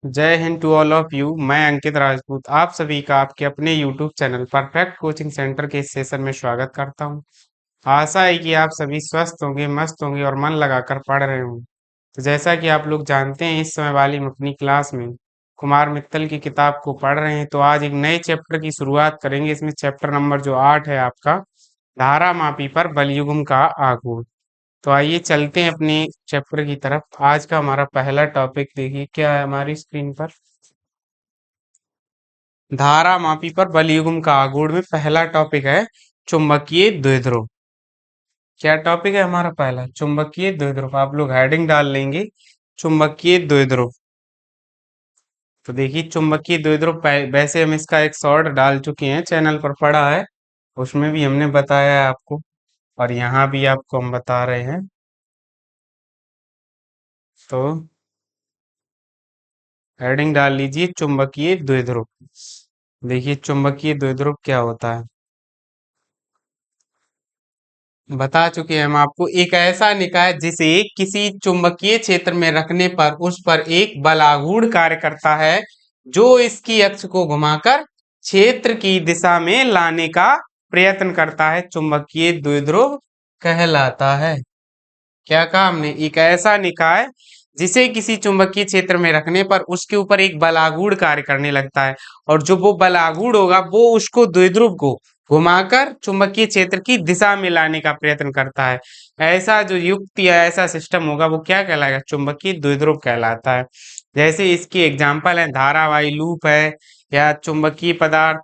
जय Hind to all of you. मैं अंकित राजपूत आप सभी का आपके अपने YouTube channel perfect coaching centre के इस सेशन में स्वागत करता हूं। आशा है कि आप सभी स्वस्थ होंगे, मस्त होंगे और मन लगाकर पढ़ रहे होंगे। तो जैसा कि आप लोग जानते हैं, इस समय वाली हम अपनी क्लास में कुमार मित्तल की किताब को पढ़ रहे हैं। तो आज एक नए चैप्टर की शुरुआत करेंगे। इसमें चैप्टर नंबर जो 8 है आपका, धारा मापी पर बलयुगम का आघूर्ण। तो आइए चलते हैं अपने चैप्टर की तरफ। आज का हमारा पहला टॉपिक देखिए क्या है हमारी स्क्रीन पर। धारा मापी पर बलयुगम का आघूर्ण में पहला टॉपिक है चुंबकीय द्विध्रुव। क्या टॉपिक है हमारा पहला? चुंबकीय द्विध्रुव। आप लोग हेडिंग डाल लेंगे चुंबकीय द्विध्रुव। तो देखिए चुंबकीय द्विध्रुव वैसे हम इसका एक शॉर्ट डाल चुके हैं, चैनल पर पड़ा है, उसमें भी हमने बताया है आपको और यहाँ भी आपको हम बता रहे हैं। तो हेडिंग डाल लीजिए चुंबकीय द्विध्रुव। देखिए चुंबकीय द्विध्रुव क्या होता है बता चुके हैं हम आपको। एक ऐसा निकाय जिसे किसी चुंबकीय क्षेत्र में रखने पर उस पर एक बलागुण कार्य करता है, जो इसकी अक्ष को घुमाकर क्षेत्र की दिशा में लाने का प्रयत्न करता है, चुंबकीय द्विध्रुव कहलाता है। क्या कहा हमने? एक ऐसा निकाय जिसे किसी चुंबकीय क्षेत्र में रखने पर उसके ऊपर एक बलागुण कार्य करने लगता है और जो वो बलागुण होगा वो उसको द्विध्रुव को घुमाकर चुंबकीय क्षेत्र की दिशा में लाने का प्रयत्न करता है। ऐसा जो युक्त या ऐसा सिस्टम होगा वो क्या कहलाएगा? चुंबकीय द्विध्रुव कहलाता है। जैसे इसकी एग्जाम्पल है धारावाही लूप है, या चुंबकीय पदार्थ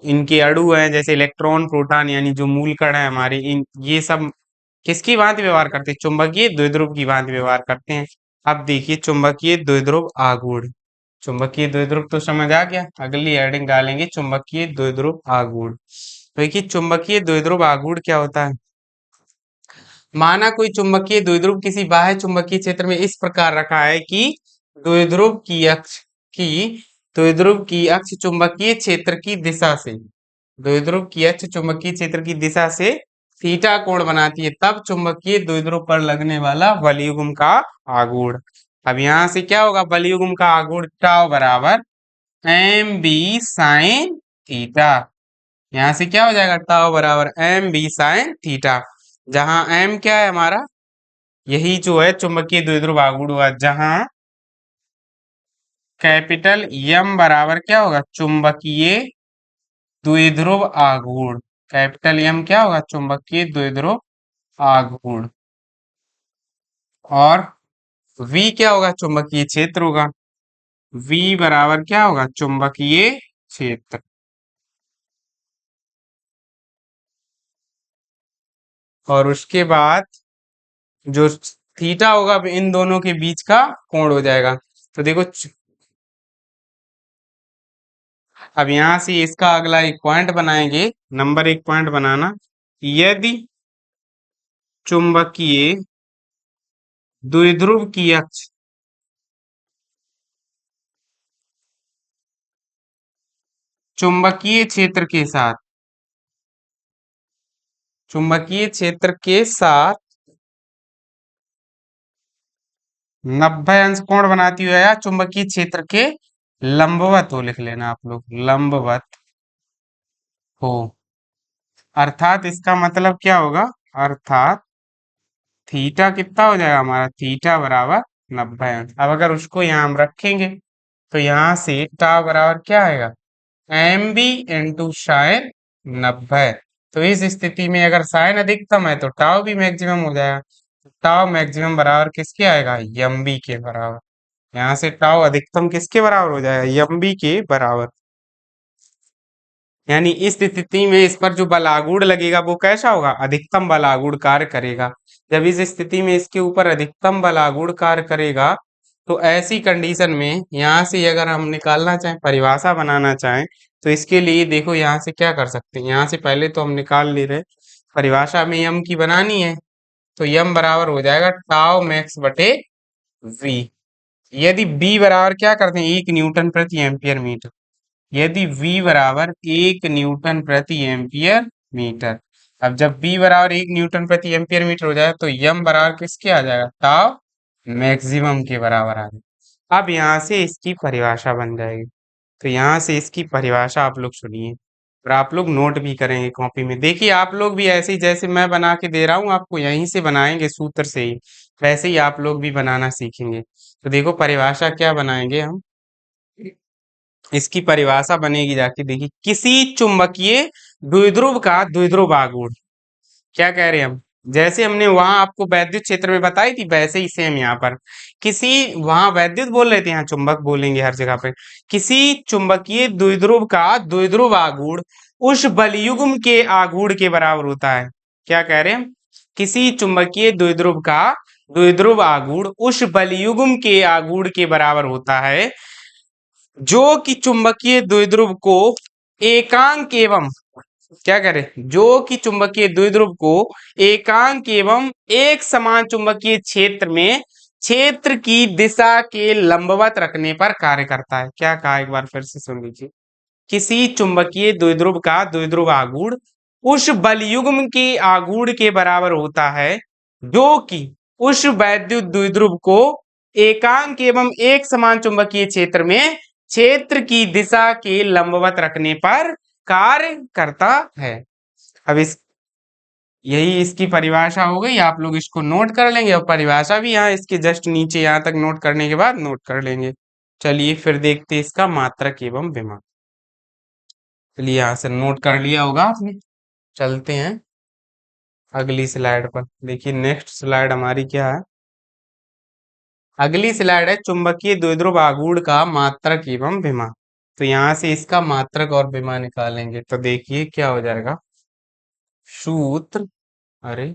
इनके अणु हैं, जैसे इलेक्ट्रॉन प्रोटॉन यानी जो मूल कण है हमारे, इन ये सब किसकी भांति व्यवहार करते हैं? चुंबकीय द्विध्रुव की भांति व्यवहार करते हैं। अब देखिए चुंबकीय द्विध्रुव आघूर्ण। चुंबकीय द्विध्रुव तो समझ आ गया, अगली हेडिंग डालेंगे चुंबकीय द्विध्रुव आघूर्ण। तो देखिए चुंबकीय द्विध्रुव आघूर्ण क्या होता है। माना कोई चुंबकीय द्विध्रुव किसी बाह्य चुंबकीय क्षेत्र में इस प्रकार रखा है कि द्विध्रुव की अक्ष की द्विध्रुव की अक्ष चुंबकीय क्षेत्र की दिशा से द्विध्रुव की अक्ष चुंबकीय क्षेत्र की दिशा से थीटा कोण बनाती है, तब चुंबकीय द्विध्रुव पर लगने वाला बलयुग्म का आघूर्ण। अब यहां से क्या होगा? बलयुग्म का आघूर्ण टाउ बराबर एम बी साइन थीटा। यहां से क्या हो जाएगा? टाउ बराबर एम बी साइन थीटा, जहां एम क्या है हमारा? यही जो है चुंबकीय द्विध्रुव आघूर्ण हुआ, जहां कैपिटल यम बराबर क्या होगा? चुंबकीय द्विध्रुव आघूर्ण। कैपिटल यम क्या होगा? चुंबकीय द्विध्रुव आघूर्ण। और V क्या होगा? चुंबकीय क्षेत्र होगा। V बराबर क्या होगा? चुंबकीय क्षेत्र। और उसके बाद जो थीटा होगा अब इन दोनों के बीच का कोण हो जाएगा। तो देखो अब यहां से इसका अगला एक पॉइंट बनाएंगे, नंबर एक पॉइंट बनाना। यदि चुंबकीय द्विध्रुव की अक्ष चुंबकीय क्षेत्र के साथ चुंबकीय क्षेत्र के साथ 90 अंश कोण बनाती हुई या चुंबकीय क्षेत्र के लंबवत हो, लिख लेना आप लोग, लंबवत हो। अर्थात इसका मतलब क्या होगा? अर्थात थीटा कितना हो जाएगा हमारा? थीटा बराबर 90 अंश। अब अगर उसको यहाँ हम रखेंगे तो यहाँ से टा बराबर क्या आएगा? M B into sine 90। तो इस स्थिति में अगर साइन अधिकतम है तो टाउ भी मैक्सिमम हो जाएगा। टाउ मैक्सिमम बराबर किसके आएगा? एम बी के बराबर। यहाँ से टाउ अधिकतम किसके बराबर हो जाएगा? एम बी के बराबर। यानी इस स्थिति में इस पर जो बलागुण लगेगा वो कैसा होगा? अधिकतम बलागुण कार्य करेगा। जब इस स्थिति में इसके ऊपर अधिकतम बलागुण कार्य करेगा तो ऐसी कंडीशन में यहाँ से अगर हम निकालना चाहें, परिभाषा बनाना चाहें, तो इसके लिए देखो यहाँ से क्या कर सकते हैं। यहाँ से पहले तो हम निकाल ले रहे, परिभाषा में यम की बनानी है, तो यम बराबर हो जाएगा टाउ मैक्स बटे वी। यदि बी बराबर क्या करते हैं? 1 न्यूटन प्रति एम्पियर मीटर। यदि V बराबर 1 न्यूटन प्रति एम्पियर मीटर, अब जब B बराबर 1 न्यूटन प्रति एम्पियर मीटर हो जाए तो यम बराबर किसके आ जाएगा? टाउ मैक्सिमम के बराबर आ जाएगा। अब यहाँ से इसकी परिभाषा बन जाएगी। तो यहाँ से इसकी परिभाषा आप लोग सुनिए और आप लोग नोट भी करेंगे कॉपी में। देखिए आप लोग भी ऐसे ही जैसे मैं बना के दे रहा हूँ आपको, यहीं से बनाएंगे सूत्र से ही, वैसे ही आप लोग भी बनाना सीखेंगे। तो देखो परिभाषा क्या बनाएंगे हम। इसकी परिभाषा बनेगी जाके, देखिए किसी चुंबकीय द्विध्रुव का द्विध्रुव आघूर्ण। क्या कह रहे हैं हम, जैसे हमने वहां आपको वैद्युत क्षेत्र में बताई थी वैसे ही सेम यहाँ पर किसी, वहां वैद्युत बोल रहे थे यहाँ चुंबक बोलेंगे हर जगह पे। किसी चुंबकीय द्विध्रुव का द्विध्रुव आघूर्ण उस बलयुग्म के आघूर्ण के बराबर होता है। क्या कह रहे हैं हम, किसी चुंबकीय द्विध्रुव का द्विध्रुव आघूर्ण उस बलयुग्म के आघूर्ण के बराबर होता है जो कि चुंबकीय द्विध्रुव को एकांक एवं, क्या करे, जो कि चुंबकीय द्विध्रुव को एकांक एवं एक समान चुंबकीय क्षेत्र में क्षेत्र की दिशा के लंबवत रखने पर कार्य करता है। क्या कहा एक बार फिर से सुन लीजिए। किसी चुंबकीय द्विध्रुव का द्विध्रुव आघूर्ण उस बलयुग्म के आघूर्ण के बराबर होता है जो कि उस वैद्युत द्विध्रुव को एकांक एवं एक समान चुंबकीय क्षेत्र में क्षेत्र की दिशा के लंबवत रखने पर कार्य करता है। अब इस, यही इसकी परिभाषा हो गई, आप लोग इसको नोट कर लेंगे और परिभाषा भी यहाँ इसके जस्ट नीचे यहाँ तक नोट करने के बाद नोट कर लेंगे। चलिए फिर देखते हैं इसका मात्रक एवं विमा। चलिए यहाँ से नोट कर लिया होगा आपने। चलते हैं अगली स्लाइड पर। देखिए नेक्स्ट स्लाइड हमारी क्या है, अगली स्लाइड है चुंबकीय द्विध्रुव आघूर्ण का मात्रक एवं विमा। तो यहाँ से इसका मात्रक और विमा निकालेंगे। तो देखिए क्या हो जाएगा, सूत्र, अरे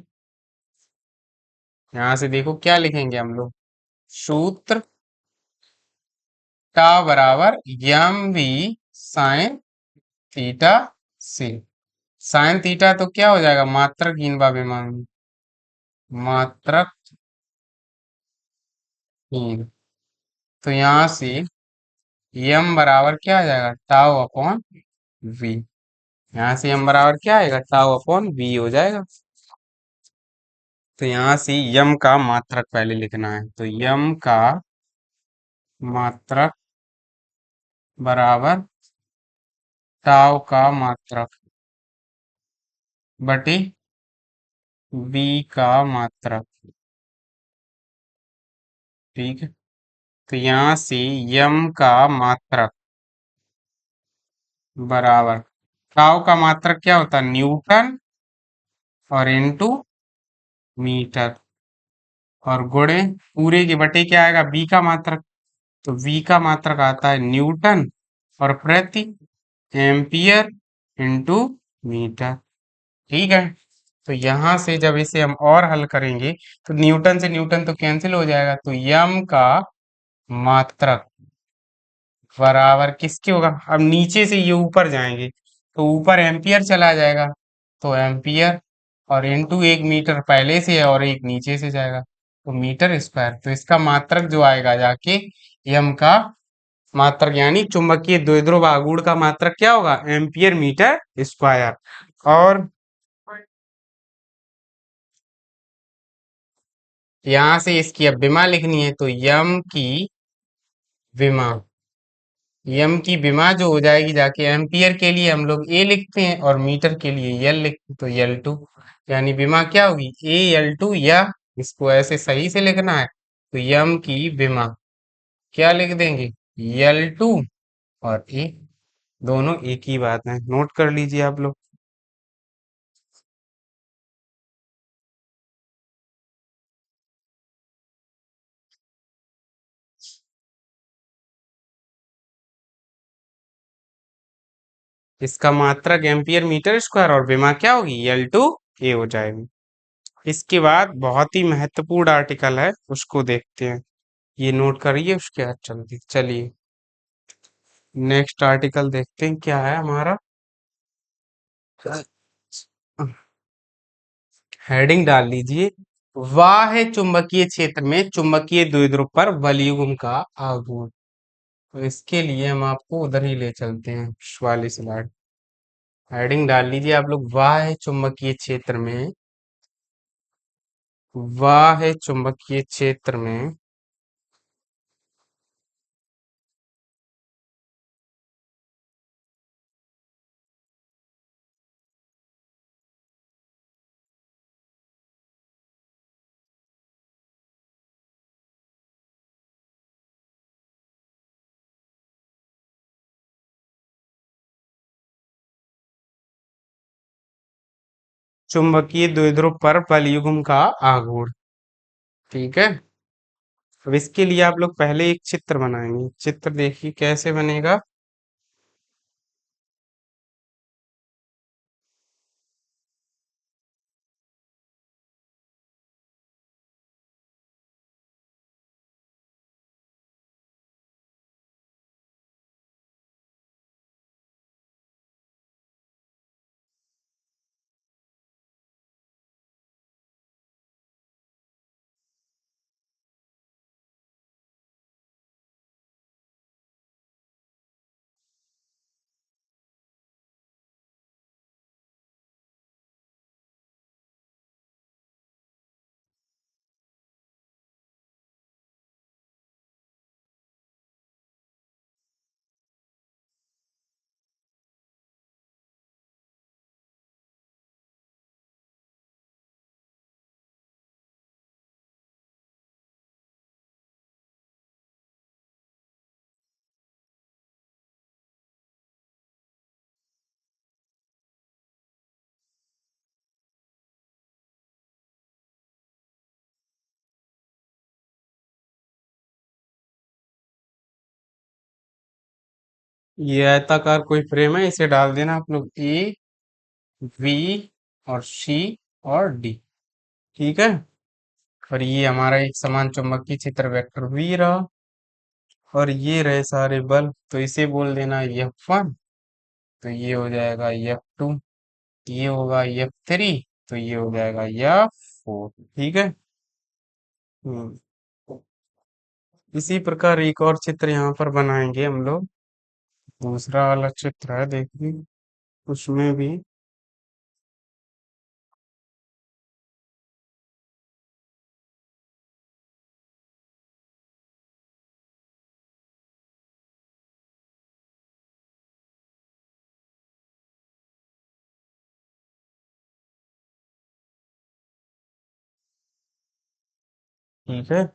यहाँ से देखो क्या लिखेंगे हम लोग, सूत्र टा बराबर M V sine theta C. Sine theta तो क्या हो जाएगा, मात्रक हीन बा विमान, मात्रक हीन। तो यहाँ से एम बराबर क्या आ जाएगा, टाउ अपॉन वी। यहाँ से एम बराबर क्या आएगा, टाउ अपॉन वी हो जाएगा। तो यहाँ से यम का मात्रक पहले लिखना है। तो यम का मात्रक बराबर टाव का मात्रक बटे बी का मात्रक। ठीक है, तो यहाँ से यम का मात्रक बराबर टाव का मात्रक क्या होता है, न्यूटन और इनटू मीटर, और गुणे पूरे के बटे क्या आएगा, बी का मात्रक। तो v का मात्रक आता है न्यूटन और प्रति एम्पियर इंटू मीटर। ठीक है, तो यहां से जब इसे हम और हल करेंगे तो न्यूटन से न्यूटन तो कैंसिल हो जाएगा। तो यम का मात्रक बराबर किसके होगा, अब नीचे से ये ऊपर जाएंगे तो ऊपर एम्पियर चला जाएगा, तो एम्पियर और इंटू एक मीटर पहले से है और एक नीचे से जाएगा तो मीटर स्क्वायर। तो इसका मात्रक जो आएगा जाके यम का मात्रक यानी चुंबकीय द्विध्रुव आघूर्ण का मात्रक क्या होगा, एम्पियर मीटर स्क्वायर। और यहां से इसकी अब विमा लिखनी है। तो यम की विमा, यम की विमा जो हो जाएगी जाके, एम्पियर के लिए हम लोग ए लिखते हैं और मीटर के लिए एल लिखते हैं, तो एल टू, यानी विमा क्या होगी, ए एल टू, या इसको ऐसे सही से लिखना है तो यम की विमा क्या लिख देंगे, एल टू और ए, दोनों एक ही बात है, नोट कर लीजिए आप लोग। इसका मात्रक एम्पियर मीटर स्क्वायर और विमा क्या होगी, एल टू ए हो जाएगी। इसके बाद बहुत ही महत्वपूर्ण आर्टिकल है उसको देखते हैं, ये नोट करिए, उसके बाद चलते चलिए नेक्स्ट आर्टिकल देखते हैं क्या है हमारा। हेडिंग डाल लीजिए, वाह्य चुंबकीय क्षेत्र में चुंबकीय द्विध्रुव पर बलयुग्म का आघूर्ण। तो इसके लिए हम आपको उधर ही ले चलते हैं वाली स्लाइड। हेडिंग डाल लीजिए आप लोग, वाह्य चुंबकीय क्षेत्र में, वाह्य चुंबकीय क्षेत्र में चुंबकीय द्विध्रुव पर बल युग्म का आघूर्ण। ठीक है। अब इसके लिए आप लोग पहले एक चित्र बनाएंगे। चित्र देखिए कैसे बनेगा। ये आयताकार कोई फ्रेम है, इसे डाल देना आप लोग ए, वी और सी और डी। ठीक है। और ये हमारा एक समान चुंबकीय क्षेत्र वेक्टर वी रहा। और ये रहे सारे बल, तो इसे बोल देना F1। तो ये हो जाएगा F2। ये होगा F3। तो ये हो जाएगा F4। ठीक है। हम्म। इसी प्रकार एक और चित्र यहाँ पर बनाएंगे हम लोग। दूसरा वाला चित्र है, देखिए उसमें भी। ठीक है।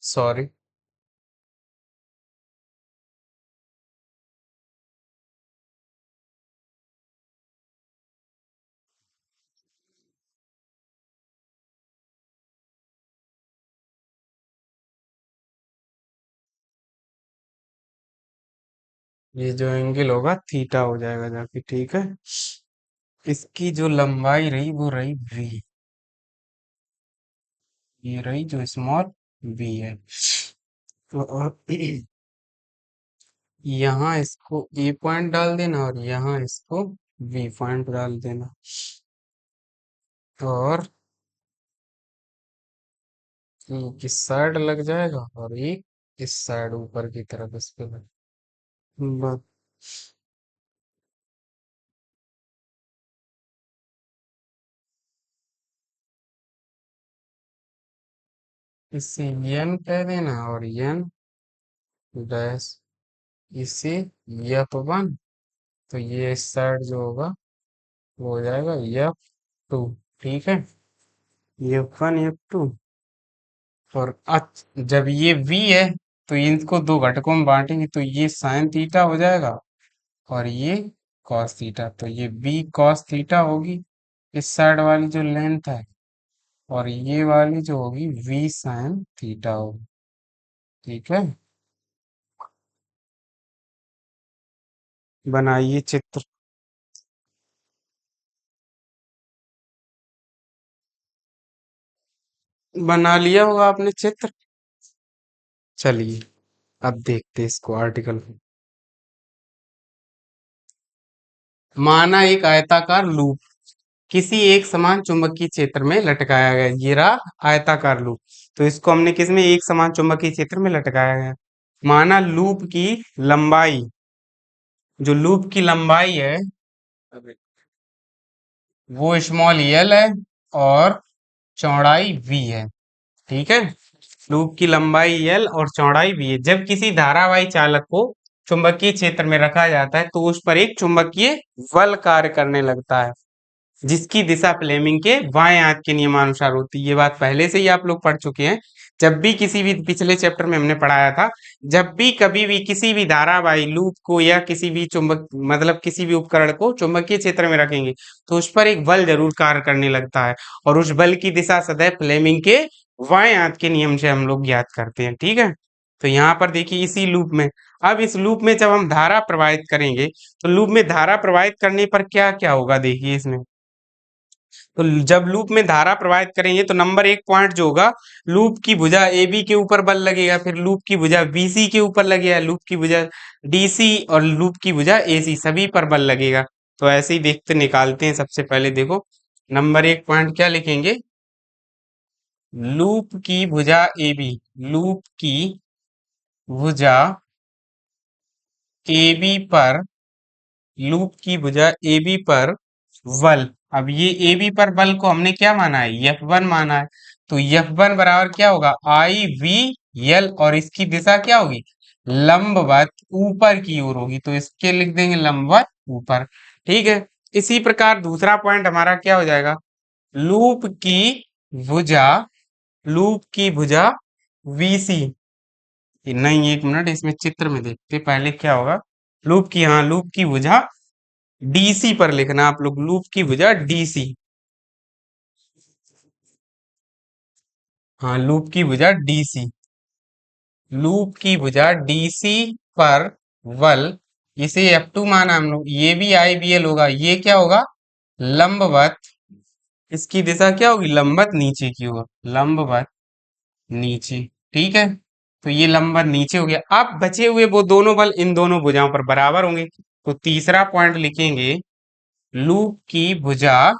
सॉरी। ये जो एंगल होगा थीटा हो जाएगा जाके। ठीक है। इसकी जो लंबाई रही वो रही वी। ये रही जो स्मॉल वी है। तो और यहाँ इसको ए पॉइंट डाल देना और यहाँ इसको बी पॉइंट डाल देना। और एक इस साइड लग जाएगा और एक इस साइड ऊपर की तरफ इस पे बस। इसे यन कह देना और यन डैश इसे F1। तो ये इस साइड जो होगा वो हो जाएगा F2। ठीक है। F1 F2। और जब ये V है तो इनको दो घटकों में बांटेंगे तो ये साइन थीटा हो जाएगा और ये कॉस थीटा। तो ये बी कॉस थीटा होगी इस साइड वाली जो लेंथ है। और ये वाली जो होगी वी साइन थीटा होगी। ठीक है। बनाइए चित्र। बना लिया होगा आपने चित्र। चलिए अब देखते हैं इसको आर्टिकल। माना एक आयताकार लूप किसी एक समान चुंबकीय क्षेत्र में लटकाया गया, ये रहा आयताकार लूप। तो इसको हमने किसमें, एक समान चुंबकीय क्षेत्र में लटकाया गया। माना लूप की लंबाई, जो लूप की लंबाई है वो स्मॉल एल है और चौड़ाई वी है। ठीक है, लूप की लंबाई एल और चौड़ाई वी है। जब किसी धारावाही चालक को चुंबकीय क्षेत्र में रखा जाता है तो उस पर एक चुंबकीय बल कार्य करने लगता है जिसकी दिशा फ्लेमिंग के बाएं हाथ के नियमानुसार होती है। ये बात पहले से ही आप लोग पढ़ चुके हैं। जब भी किसी भी पिछले चैप्टर में हमने पढ़ाया था, जब भी कभी भी किसी भी धारावाही लूप को या किसी भी चुंबक मतलब किसी भी उपकरण को चुंबकीय क्षेत्र में रखेंगे तो उस पर एक बल जरूर कार्य करने लगता है और उस बल की दिशा सदैव फ्लेमिंग के बाएं हाथ के नियम से हम लोग ज्ञात करते हैं। ठीक है, तो यहाँ पर देखिए इसी लूप में, अब इस लूप में जब हम धारा प्रवाहित करेंगे तो लूप में धारा प्रवाहित करने पर क्या क्या होगा, देखिए इसमें। तो जब लूप में धारा प्रवाहित करेंगे तो नंबर एक पॉइंट जो होगा, लूप की भुजा ए बी के ऊपर बल लगेगा, फिर लूप की भुजा बी सी के ऊपर लगेगा, लूप की भुजा डी सी और लूप की भुजा ए सी सभी पर बल लगेगा। तो ऐसे ही देखते निकालते हैं। सबसे पहले देखो नंबर एक पॉइंट क्या लिखेंगे, लूप की भुजा ए बी, लूप की भुजा ए बी पर, लूप की भुजा ए बी पर बल। अब ये ए बी पर बल को हमने क्या माना है, एफ वन माना है। तो एफ वन बराबर क्या होगा, आई वी एल, और इसकी दिशा क्या होगी, लंबवत ऊपर की ओर होगी। तो इसके लिख देंगे लंबवत ऊपर। ठीक है, इसी प्रकार दूसरा पॉइंट हमारा क्या हो जाएगा, लूप की भुजा, लूप की भुजा वीसी, नहीं एक मिनट इसमें चित्र में देखते पहले क्या होगा, लूप की, हाँ लूप की भुजा डीसी पर लिखना आप लोग, लूप की भुजा डीसी, हाँ लूप की भुजा डीसी, लूप की भुजा डीसी पर बल, इसे F2 माना हम लोग, ये भी आई बी एल होगा, ये क्या होगा लंबवत, इसकी दिशा क्या होगी लंबवत नीचे की होगा, लंबवत नीचे। ठीक है, तो ये लंबवत नीचे हो गया। अब बचे हुए वो दोनों बल इन दोनों भुजाओं पर बराबर होंगे। तो तीसरा पॉइंट लिखेंगे, लूप की भुजा,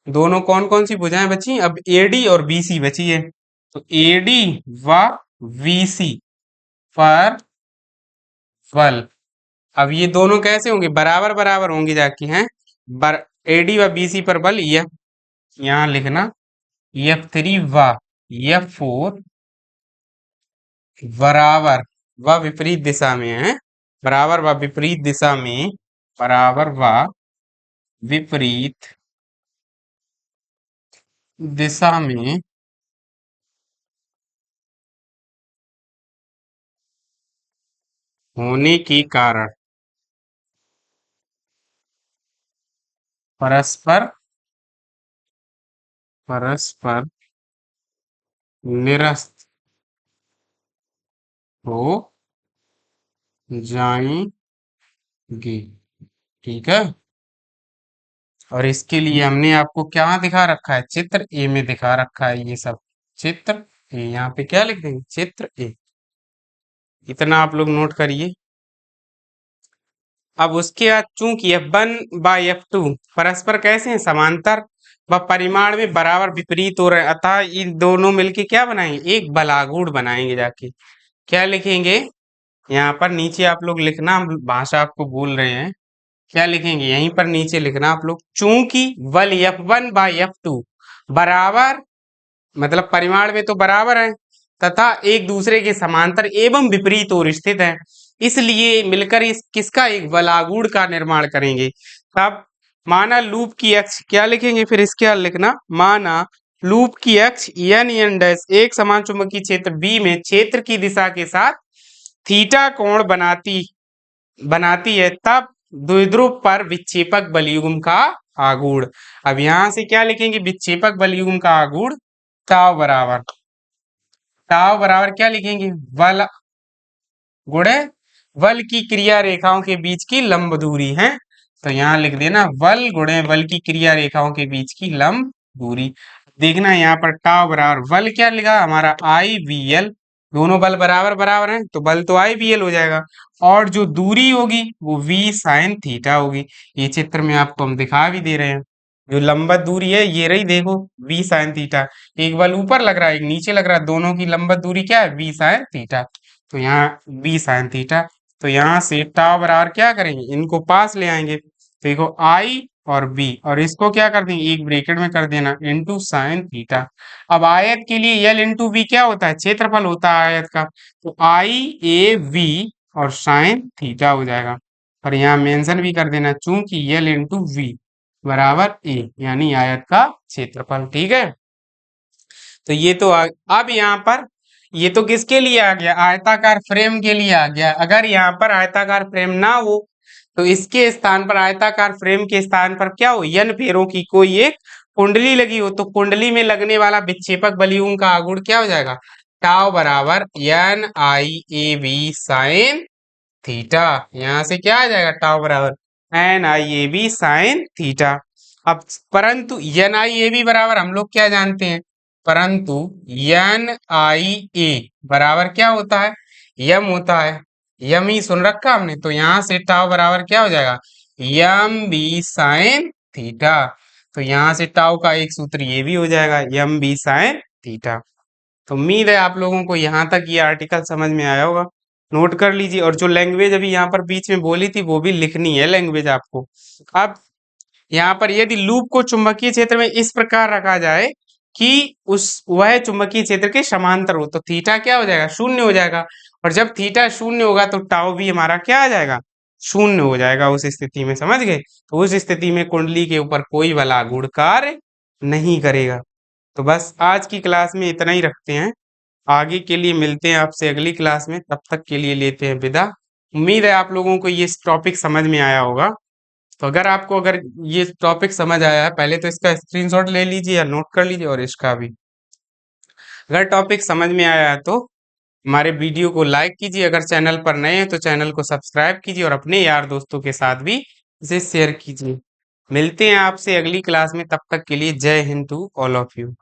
दोनों कौन कौन सी भुजाएं बची, अब एडी और बीसी बची है। तो एडी व बीसी पर बल, अब ये दोनों कैसे होंगे, बराबर बराबर होंगे जाके हैं, एडी व बीसी पर बल यह यहाँ लिखना, एफ थ्री व एफ फोर बराबर व विपरीत दिशा में है, बराबर व विपरीत दिशा में, बराबर व विपरीत दिशा में होने के कारण परस्पर, परस्पर निरस्त हो जाएंगे। ठीक है, और इसके लिए हमने आपको क्या दिखा रखा है, चित्र ए में दिखा रखा है ये सब, चित्र ए, यहाँ पे क्या लिख देंगे चित्र ए, इतना आप लोग नोट करिए। अब उसके बाद चूंकि F1 बाई F2 परस्पर कैसे हैं, समांतर व परिमाण में बराबर विपरीत हो रहे हैं, अतः इन दोनों मिलके क्या बनाएंगे, एक बलागुण बनाएंगे जाके। क्या लिखेंगे, यहाँ पर नीचे आप लोग लिखना, हम भाषा आपको बोल रहे हैं, क्या लिखेंगे यहीं पर नीचे लिखना आप लोग, चूंकि बल F1 बाई F2 बराबर, मतलब परिमाण में तो बराबर है तथा एक दूसरे के समांतर एवं विपरीत ओर स्थित है, इसलिए मिलकर इस किसका एक बलागुण का निर्माण करेंगे। तब माना लूप की अक्ष, क्या लिखेंगे फिर इसके बाद लिखना, माना लूप की अक्ष एन एन डैश एक समान चुंबकीय क्षेत्र बी में क्षेत्र की दिशा के साथ थीटा कोण बनाती बनाती है, तब द्विध्रुव पर विक्षेपक बलयुग्म का आगुण। अब यहां से क्या लिखेंगे, विक्षेपक बलयुग्म का आगुण ताव बराबर, ताव बराबर क्या लिखेंगे, बल गुणे बल की क्रिया रेखाओं के बीच की लंब दूरी है। तो यहाँ लिख देना बल गुणे बल की क्रिया रेखाओं के बीच की लंब दूरी। देखना यहाँ पर टाव बराबर बल क्या लिखा हमारा आई वी एल, दोनों बल बराबर बराबर हैं तो बल तो आई बी एल हो जाएगा, और जो दूरी होगी वो वी साइन थीटा होगी। ये चित्र में आपको हम दिखा भी दे रहे हैं, जो लंबत दूरी है ये रही, देखो वी साइन थीटा। एक बल ऊपर लग रहा है, एक नीचे लग रहा है, दोनों की लंबत दूरी क्या है, वी साइन थीटा। तो यहाँ वी साइन थीटा, तो यहाँ से टाउ बराबर क्या करेंगे, इनको पास ले आएंगे, तो देखो आई और बी, और इसको क्या कर देंगे, एक ब्रैकेट में कर देना, इंटू साइन थीटा। अब आयत के लिए एल इंटू वी क्या होता है, क्षेत्रफल होता है आयत का, तो आई ए वी और साइन थीटा हो जाएगा। और यहाँ मेंशन भी कर देना, चूंकि एल इंटू वी बराबर ए, यानी आयत का क्षेत्रफल। ठीक है, तो ये तो अब यहाँ पर ये तो किसके लिए आ गया, आयताकार फ्रेम के लिए आ गया। अगर यहाँ पर आयताकार फ्रेम ना हो तो इसके स्थान पर, आयताकार फ्रेम के स्थान पर क्या हो, एन फेरों की कोई एक कुंडली लगी हो, तो कुंडली में लगने वाला विक्षेपक बलयुग्म का आघूर्ण क्या हो जाएगा, टाउ बराबर N I A B sine theta. यहां से क्या आ जाएगा, टाउ बराबर N I A B sine theta. अब परंतु एन आई ए बी बराबर हम लोग क्या जानते हैं, परंतु एन आई ए बराबर क्या होता है, यम होता है। यम ही सुन रखा हमने, तो यहां से टाउ बराबर क्या हो जाएगा, यम बी साइन थीटा। तो यहां से टाउ का एक सूत्र ये भी हो जाएगा, यम बी साइन थीटा। तो उम्मीद है आप लोगों को यहाँ तक ये आर्टिकल समझ में आया होगा। नोट कर लीजिए, और जो लैंग्वेज अभी यहाँ पर बीच में बोली थी वो भी लिखनी है लैंग्वेज आपको। अब यहाँ पर यदि लूप को चुंबकीय क्षेत्र में इस प्रकार रखा जाए कि उस वह चुंबकीय क्षेत्र के समांतर हो, तो थीटा क्या हो जाएगा, शून्य हो जाएगा। और जब थीटा शून्य होगा तो टाउ भी हमारा क्या आ जाएगा, शून्य हो जाएगा उस स्थिति में, समझ गए। तो उस स्थिति में कुंडली के ऊपर कोई बल आघूर्ण कार्य नहीं करेगा। तो बस आज की क्लास में इतना ही रखते हैं, आगे के लिए मिलते हैं आपसे अगली क्लास में, तब तक के लिए लेते हैं विदा। उम्मीद है आप लोगों को ये टॉपिक समझ में आया होगा। तो अगर ये टॉपिक समझ आया है, पहले तो इसका स्क्रीनशॉट ले लीजिए या नोट कर लीजिए, और इसका भी, अगर टॉपिक समझ में आया है तो हमारे वीडियो को लाइक कीजिए, अगर चैनल पर नए हैं तो चैनल को सब्सक्राइब कीजिए, और अपने यार दोस्तों के साथ भी इसे शेयर कीजिए। मिलते हैं आपसे अगली क्लास में, तब तक के लिए Jai Hind to all of you.